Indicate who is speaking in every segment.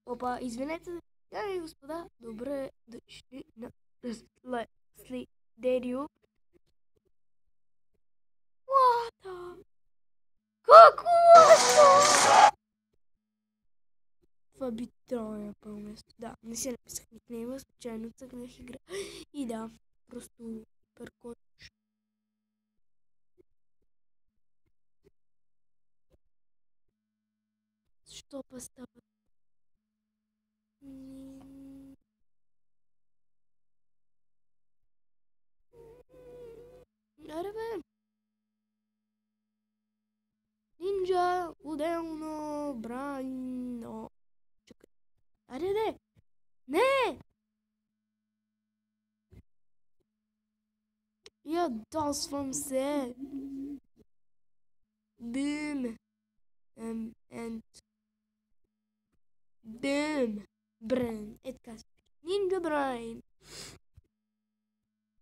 Speaker 1: Опа, извинете, дами и господа, добре дошли на Следерио. What? Какво е това? Това би трябвало на първо место. Да, не си написах никнейма, случайно цъкнах игра. И да, просто перкот. Що па става? Аре бе! Нинджа, отделно, брайно. Чакай. Аре де! Не! Ядосвам се! Бим! And Бим! Брайн. Е така. Нинджа Брайн.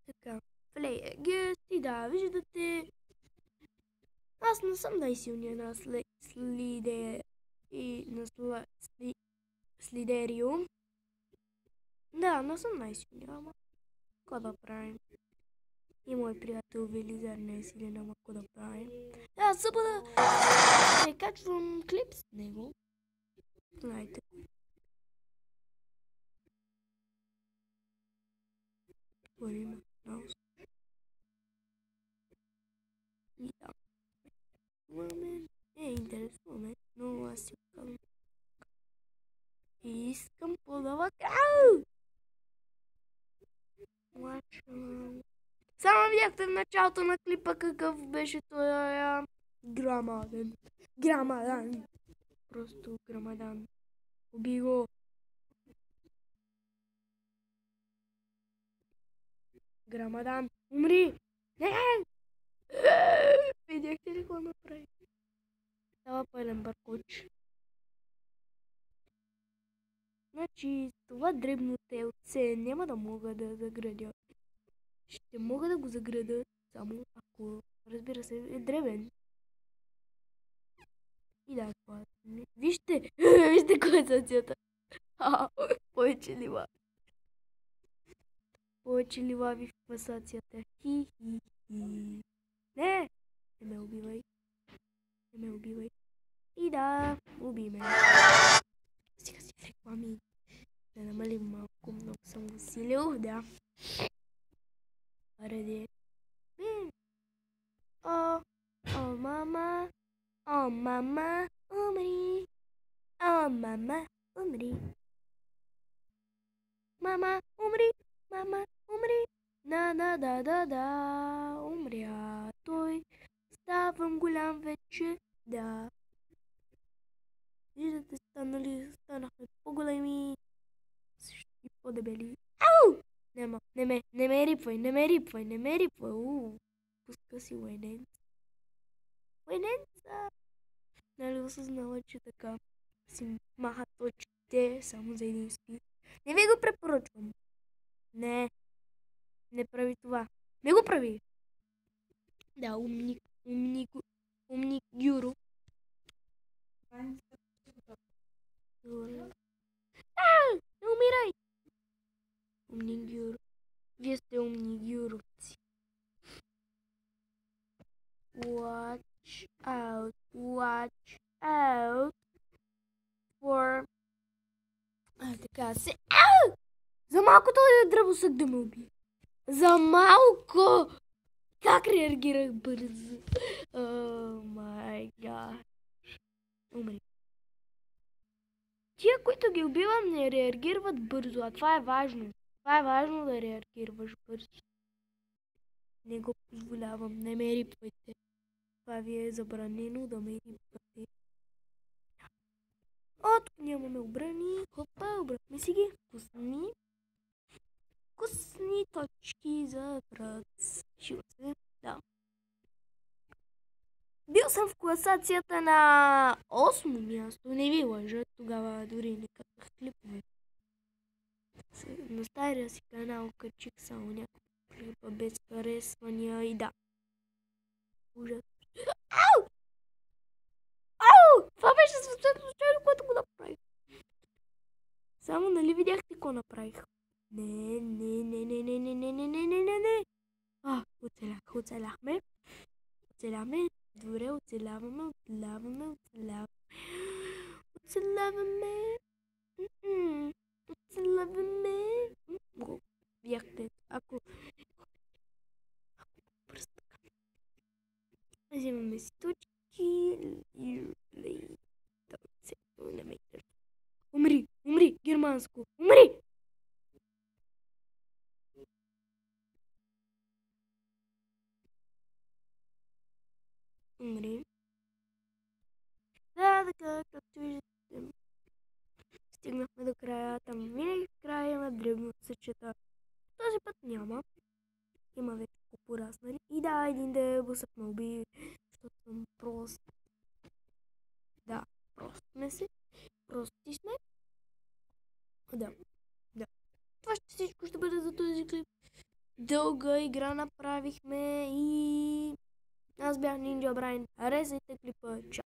Speaker 1: Така. Плея гест и да, виждате. Аз не съм най-силният на Слидерио. Да, не съм най-силният, ама какво да правим? И мой приятел Велизар не е силен, ама какво да правим? Да, събуда не качвам клип с него. Знаете. Говорим много. И да. Интересно ме, но аз си казвам. И искам подава. Само видяхте в началото на клипа какъв беше той грамадан. Грамадан. Просто грамадан. Уби го. Грамадан. Умри! Не! Видяхте ли какво направи? Става пълен бъркоч. Значи това дребно телце няма да мога да заградя. Ще мога да го заграда само ако, разбира се, е дребен. И да, това е. Вижте! Вижте кой е асоцията. Повече лива. Повече ливави в пасацията. Хи-хи-хи. Не! Не ме убивай. Не ме убивай. И да, уби ме. Сега си реклами. Да намалим малко. Много съм усилил. Да. Ради. О, мама. О, мама. Умри. О, мама. Умри. Мама, умри. Мама, умри. Да. Умря той. Ставам голям вече. Да. Виждате, станахме по-големи. Също и по-дебели. Ау! Не ме рипвай. Пуска си лайненца. Лайненца! Нали осъзнава, че така си маха точките само за един спи. Не ви го препоръчвам. Не прави това. Не го прави. Да, умник Гюро. Не умирай! Умник Гюро. Вие сте умни гюровци. Watch out for... така се... За малко този дръбосък да ме убие. За малко! Как реагирах бързо? О, май гад. Умри. Тия, които ги убивам, не реагират бързо, а това е важно. Това е важно да реагираш бързо. Не го позволявам, не ме рипвайте. Това ви е забранено да ме рипвате. О, тук нямаме обрани. Хопа, обрахме си ги. Вкусни точки за брат. Шива се. Да. Бил съм в класацията на 8-о място. Не ви лъжа. Тогава дори не казах клипове. На стария си канал качих само някакви клипа без харесвания и да. Ужас. Ау! Ау! Това беше съвсем случайно, което го направих. Само нали видяхте какво направих? Не. Оцеляхме. Добре, оцеляваме. Бяхте. Ако пръст така. Взимаме си точки. Умри, германско. Умри! Да, така, както виждате. Стигнахме до края. Там винаги в края има дребносъчета. Този път няма. Има вече пораснали. И да, един да го съпна уби, защото съм прост. Да, прости сме. Да. Това всичко ще бъде за този клип. Дълга игра направихме и аз бях Ninja Brian. Харесайте клипа. Чао!